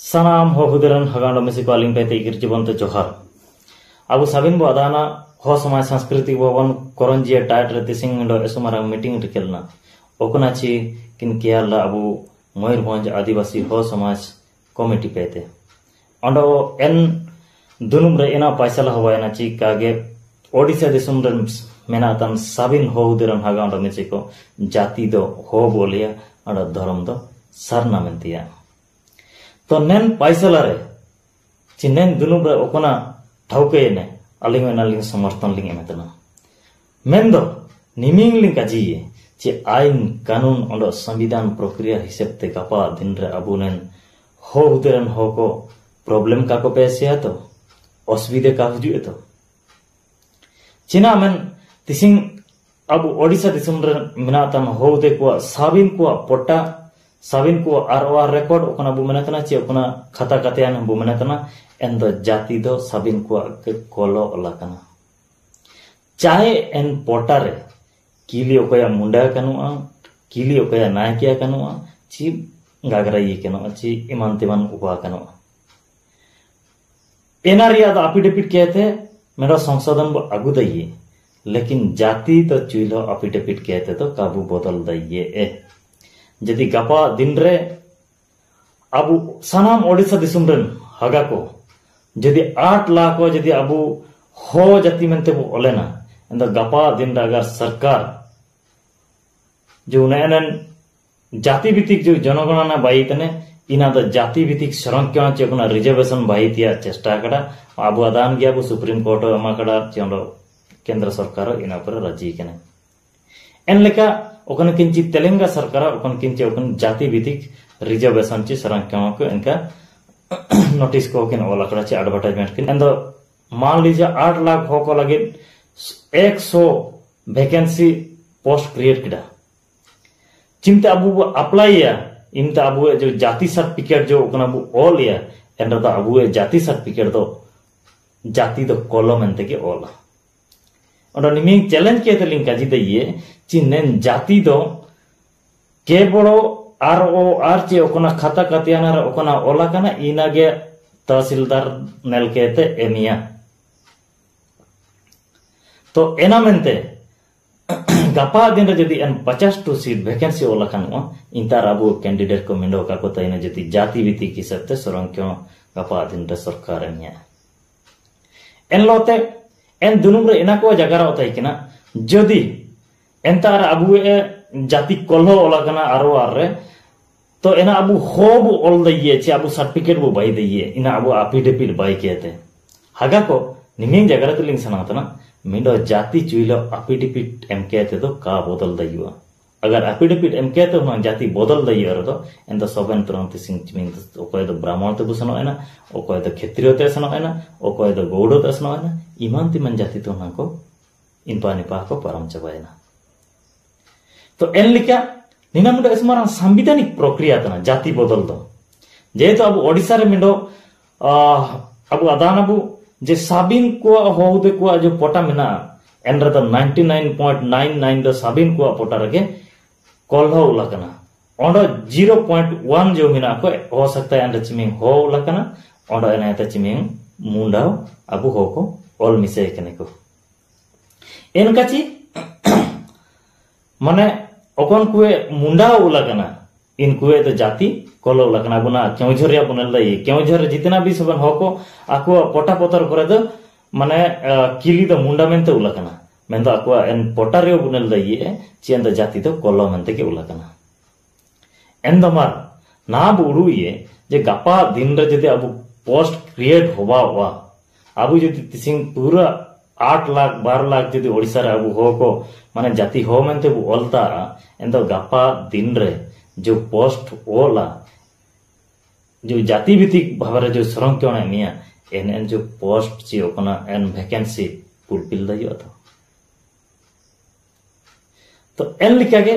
सनाम हो हुदरन हगांडो में से कॉलिंग पे तेगिर जीवन ते जोहर अब साबिन बो अदाना हो समाज संस्कृति भवन कोरंजिया टाइट रहते सिंगडो एसुमारा मीटिंग टिकलना ओकना ची किन कियाला अब मयूरभंज आदिवासी हो समाज कमिटी पेते अंडो एन दुनुम रे एना पैसा हवायना ची कागे ओडिशा दिसुम रे मेनातन साबिन हो हुदरन हगांडो में से को जाति दो हो बोलिया अंडो धर्म दो सरना मेंतिया तो नेन पैसा रे चिन्नेन दुनुम रे ओकना ठाउके ने अलिंग नालिंग समर्थन लिंग एमेतना मेंदो निमिंग लिंग काजिए चे आइन कानून ओंडो संविधान प्रक्रिया हिसाब ते गपा दिन रे अबुनेन हो हुदरन हो को प्रॉब्लम का को पेसिया तो असुविधा का हुजु तो चिना मेन तिसिंग अब ओडिशा दिसुम रे मिनातन हो दे को साबिन को पोटा साबिन को आर रिकॉर्ड ओकना बु मेनातना चे ओकना खाता कातेयान बु मेनातना एन दो जाति दो साबिन को कोलो ओलाकना चाहे एन पोटारे किली ओकया मुंडा कनुआ किली ओकया नायकिया कनुआ ची गागरा ये कनुआ ची इमान तिमान उपा कनुआ एनारिया द अपिडेपिट कहते मेरा संशोधन अगु दइए लेकिन जाति तो चुइलो अपिडेपिट कहते तो काबू बदल दइए ए यदि गपा दिन रे अब सनाम ओडिशा दिसुम रेन हगा को यदि 8 लाख को यदि अब हो जाति मेंते बो ओलेना एंदा गपा दिन रे अगर सरकार जो नयन जाति भित्तिक जो जनगणना बाई तने इना द जाति भित्तिक संरक्षण चे कोना रिजर्वेशन बाई तिया चेष्टा कड़ा अब अदान गया वो सुप्रीम कोर्ट एमा कड़ा चंदो केंद्र सरकार इना पर राजी कने एन लेका ओकन किंची तेलंगाना सरकार ओकन किंची ओकन जाति भित्तिक रिजर्वेशन चे संरक्षण को इनका नोटिस को किन ओला कड़ा चे एडवर्टाइजमेंट किन एंड मान लीजिए 8 लाख हो को लगे 100 वैकेंसी पोस्ट क्रिएट किया चिंता अबू अप्लाई या इनता अबू जो जाति सर्टिफिकेट जो ओकना अबू ऑल या एंड द अबू जाति सर्टिफिकेट दो जाति दो कॉलम एंते के ऑल और निमिंग चैलेंज के ते लिंक काजी दइए चिन्नेन जाति दो के बड़ो आर चे ओकना खाता कातियाना रे ओकना ओला कना इनागे तहसीलदार नेल केते एमिया तो एना मेंते गपा दिन रे जदि एन 50 सीट वैकेंसी ओला कनुआ इंतार अबु कैंडिडेट को मिंडो का को तइने जदि जाति विति की सबते सरंक्यो गपा दिन रे सरकार एमिया एन लोते एन दुनुम रे एना को जगारा होतै किना जदि एंतार अबु ए जाति कोल्हो ओला कना आरो आर रे तो एना अबु होब ओल दइए चे अबु सर्टिफिकेट बु बाई दइए इना अबु अफिडेविट बाई केते हागा को निमिंग जगरा तुलिंग सनातना मिंडो जाति चुइलो अफिडेविट एम केते तो का बदल दइयो अगर अफिडेविट एम केते न जाति बदल दइयो रे तो एन द सबन तुरंत सिंग चिमिंग ओकोय द ब्राह्मण ते बुसनो एना ओकोय द क्षत्रिय ते सनो एना ओकोय द गौड़ ते सनो एना इमान तिमन जाति तो न को इनपा निपा को परम चबायना तो एन लिका निना मिंडो इसमारा संवैधानिक प्रक्रिया तना जाति बदल दो जेहेतु अब ओडिशा रे मिंडो अब अदान अब जे साबिन को होदे को जो पोटा मिना एंडर द 99.99 द साबिन को पोटा रगे कोल्हो उलाकना ओंडो 0.1 जो मिना को हो सकता है एंडर चिमिंग हो उलाकना ओंडो एनायता चिमिंग मुंडाव अब हो को ऑल मिसे कने को एनकाची माने ओकन कुए मुंडा उलाकना इन कुए तो जाति कोलो उलाकना बुना केउझरिया बुनल दई केउझर जितना भी सबन होको आको पोटा पोतर करे दो माने किली दो मुंडा मेनते उलाकना मेन दो आको एन पोटारियो बुनल दई चेन द जाति तो कोलो मेनते के उलाकना एन दो मार ना बुडू ये जे गपा दिन रे जदि अब पोस्ट क्रिएट होबा वा अब जदि तिसिंग पूरा 8 लाख 12 लाख जदि ओडिसा रे अब हो को माने जाति हो मेनते बु ओलता एन दो गपा दिन रे जो पोस्ट ओला जो जाति भित्तिक भावरे जो संरक्षण एमिया एन जो पोस्ट ची ओकना एन वैकेंसी फुलफिल दइयो तो एन लिकागे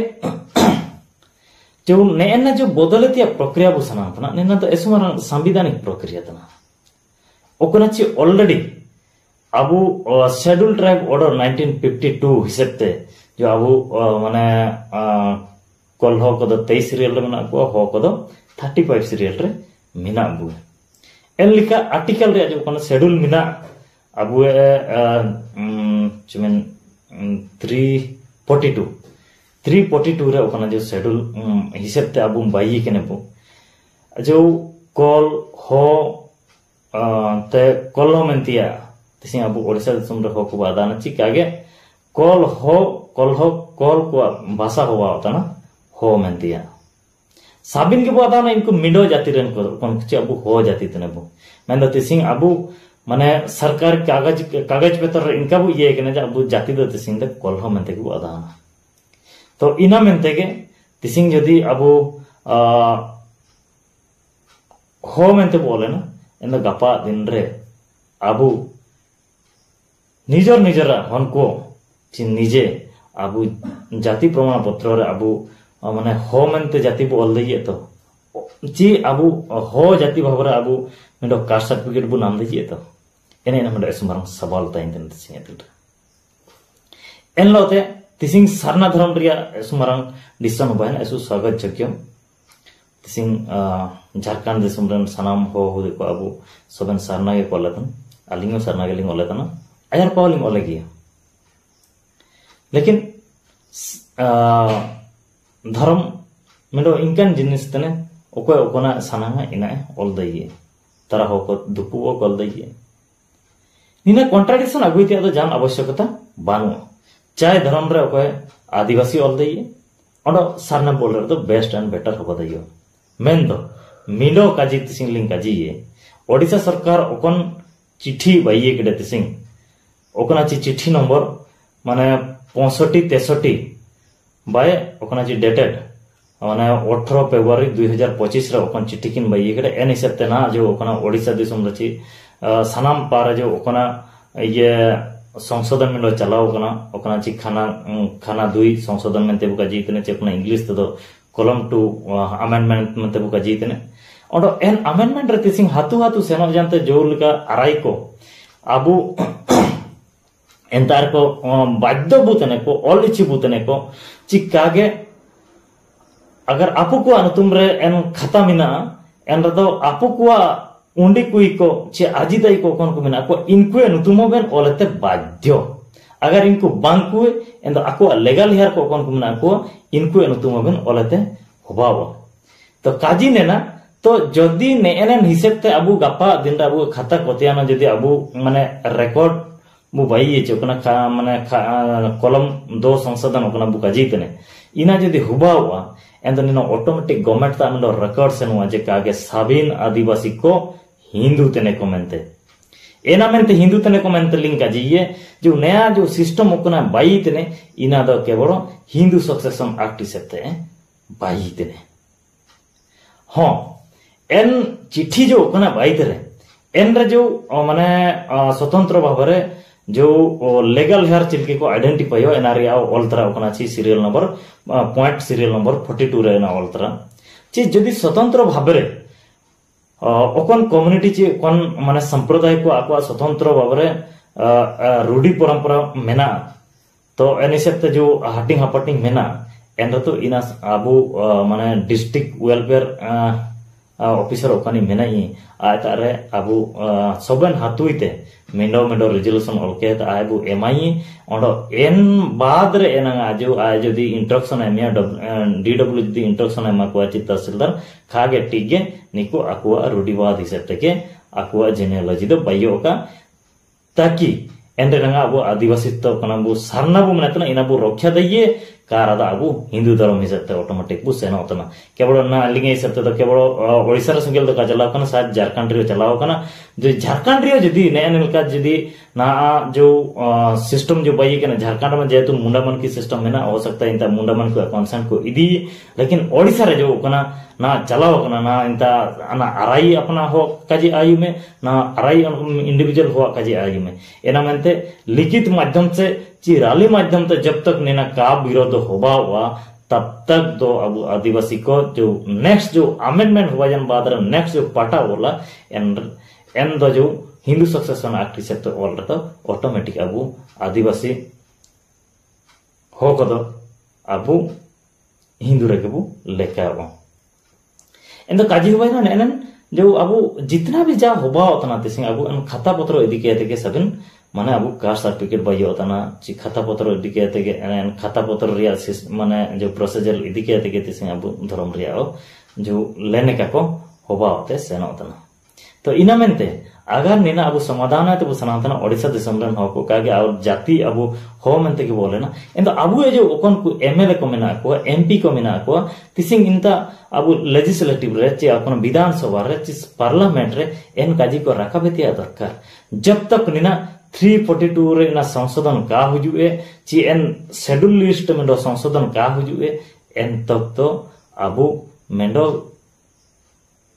जो नेना जो बदलतिया प्रक्रिया बु सनातना नेना तो एसुमारा संवैधानिक प्रक्रिया तना ओकना ची already Abu schedule tribe order 1952 हिसाबते जो अबु माने कोल्हो को 23 सीरियल रे मना को हो को 35 सीरियल रे मिना बु एन लिखा आर्टिकल रे जो कोन शेड्यूल मिना अबु चुमेन 342 रे ओकना जो शेड्यूल हिसाब ते अबु बाई केने बु जो कॉल हो ते कॉल हो मेंतिया तिसिं अबु ओडिसा दिसम रे हो को बादान चिकागे कॉल हो कॉल को भाषा होवा होता हो मेंतिया साबिन के बादान इनको मिडो जाति रेन को कोन चे अबु हो जाति तने बु मेन द तिसिं अबु माने सरकार कागज पेपर इनका बु ये केने अबु जाति द तिसिं द कॉल हो मेंते को बादान तो इना मेंते के तिसिं जदी अबु हो मेंते बोले ना इन गपा दिन रे अबु निजर हनको ची निजे अबु जाति प्रमाण पत्र रे अबु माने हो मेंते जाति बु ऑल दइए तो ची अबु हो जाति भाबरे अबु मेडो कास्ट सर्टिफिकेट बु नाम दइए तो एने मेडो सुमारंग सवाल ताइन तन तिसिं एतल एन लोते तिसिं सरना धर्म रिया सुमारंग डिसन बायन एसु स्वागत चक्यम तिसिं झारखंड दिसम रन सनाम हो को अबु सबन सरना के कोलतन अलिंगो सरना के लिंग ओलेतन आयर पावलिंग ओले गिया लेकिन धर्म मेडो इनकन जिनिस तने ओकोय ओकोना सनांगा इना ओल दइए तारा हो को दुपु ओ कल दइए निना कॉन्ट्राडिक्शन अगुइते तो जान आवश्यकता बानु चाहे धर्म रे ओकोय आदिवासी ओल दइए ओडो सरना बोल रे तो बेस्ट एंड बेटर हो दइयो मेन दो मिलो काजी तिसिंग लिंग काजी ये ओडिसा सरकार ओकन चिट्ठी बाइए केडे तिसिंग ओकना चिट्ठी नंबर माने 65-63 बाय ओकना डेटेड माने 18 फरवरी 2025 रे ओकन चिट्ठी किन बाइए केडे एन हिसाब ते ना जो ओकना ओडिसा दिसम रची सनाम पार जो ओकना ये संशोधन में चलाओ कना ओकना ची खाना 2 संशोधन में तेबु काजी तने चेपना इंग्लिश तो कॉलम 2 अमेंडमेंट में तेबु काजी तने ओडो एन अमेंडमेंट रे तिसिंग हातु सेनो जानते जो लका अराई को अबु एंतार को बाध्य बुतने को ऑल इची बुतने को चिकागे अगर आपु को अनुतुम रे एन खाता मिना एन रदो आपु को उंडी कुई को चे आजिदाई को कोन को मिना को इनको अनुतुमो बेन ओलते बाध्य अगर इनको बांकु एन दो आको लीगल हियर को कोन को मिना को इनको अनुतुमो बेन ओलते होबाव तो काजी ने ना तो जदी ने एन हिसाब ते अबु गपा दिन अबु खाता कोतियाना जदी अबु माने रिकॉर्ड बु बाइए चोकना माने कॉलम 2 संशोधन ओकना बु काजी तने इना जदी हुबावा एंड निनो ऑटोमेटिक गवर्नमेंट ता मंडो रिकॉर्ड से नुआ जे कागे साबिन आदिवासी को हिंदू तने को मेंते एना मेंते हिंदू तने को मेंते लिंक काजी ये जो नया जो सिस्टम ओकना बाई तने इना दो केवल हिंदू सक्सेशन एक्ट सेते बाई तने हां एन चिट्ठी जो ओकना बाई तरे एन रे जो माने स्वतंत्र भाबरे जो लीगल हेयर चिलके को आइडेंटिफाई हो एनआरई ऑल्तरा ओकना ची serial number point serial number 42 रे ना ऑल्तरा ची जदी स्वतंत्र भाबरे ओकन कम्युनिटी ची कोन माने संप्रदाय को आको स्वतंत्र भाबरे रूढ़ी परंपरा मेना तो एनिसेप्ट जो हाटिंग हापटिंग मेना एन तो इना आबु माने डिस्ट्रिक्ट वेलफेयर ऑफिसर ओकानी मेनाई आतारे आबु सबन हातुइते मेंडो रेजोल्यूशन ओलके त आबु एमआई ओंडो एन बाद रे एना आजु आय जदी इंस्ट्रक्शन एमिया डीडब्ल्यू जदी इंस्ट्रक्शन एमा को आची तहसीलदार खागे टिगे निको आकुआ रूढ़िवाद हिसाब तके आकुआ जेनेलॉजी दो बायोका ताकि एंडे रंगा अबु आदिवासी तो कना बु सरना बु मनतना इना बु रक्षा दइए कारदा अबु हिंदू धर्म हिसाब ते ऑटोमेटिक बु सेना होतना केवल ना लिंगे हिसाब ते तो केवल ओडिसा रे संगेल तो का चलाव कना शायद झारखंड रे चलाव कना जो झारखंड रे जदी नया नलका जदी ना जो सिस्टम जो बाई कना झारखंड में जेतु मुंडामन की सिस्टम है ना हो सकता है इंता मुंडामन को कंसर्न को इदी लेकिन ओडिसा रे जो कना ना चलाव कना ना इंता ना अराई अपना हो काजी आयु में ना अराई इंडिविजुअल हो काजी आयु में एना मनते लिखित माध्यम से ची रैली माध्यम से जब तक नेना का विरोध होबा हुआ तब तक तो अब आदिवासी को जो नेक्स्ट जो अमेंडमेंट हुआ जन बाद नेक्स्ट जो पाटा बोला एन दो जो हिंदू सक्सेशन एक्ट से तो ऑल तो ऑटोमेटिक अब आदिवासी हो को दो अब हिंदू रे के बु लेका एन दो काजी हुआ ना एन जो अब जितना भी जा होबा होता तिसिंग अब खाता पत्र इदी के सबिन माने अब कास्ट सर्टिफिकेट बाय होता ची खाता पत्र इदी के खाता पत्र रिया माने जो प्रोसीजर इदी के तिसिंग अब धर्म रिया जो लेने का को होबा होते सेन होता तो इना मेनते अगर निना अब समाधान है तो सनातन ओडिशा दिसम रन हो को कागे और जाति अब हो मेनते के बोले ना इन अब जो ओकन को एमएलए को मेना को एमपी को मेना को तिसिंग इनता अब लेजिस्लेटिव रे चे अपन विधानसभा रे चे पार्लियामेंट रे एन काजी को रखा बेतिया दरकार जब तक निना 342 रे ना संशोधन का हुजुए ची एन शेड्यूल लिस्ट में दो संशोधन का हुजुए एन तक तो अब मेंडो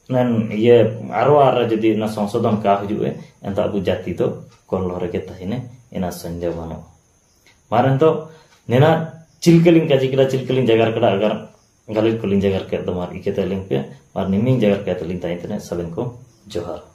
नन ये आरो जदि ना संशोधन का हुजुए एंता अब जाति तो कोल्लोरे के तहिने इना संजय बनो मारन तो नेना चिलकलिंग का जिकरा चिलकलिंग जगार कड़ा अगर गलित कुलिंग जगार के दमार इके तलिंग पे और निमिंग जगार के तलिंग ताइतने सबन को जोहार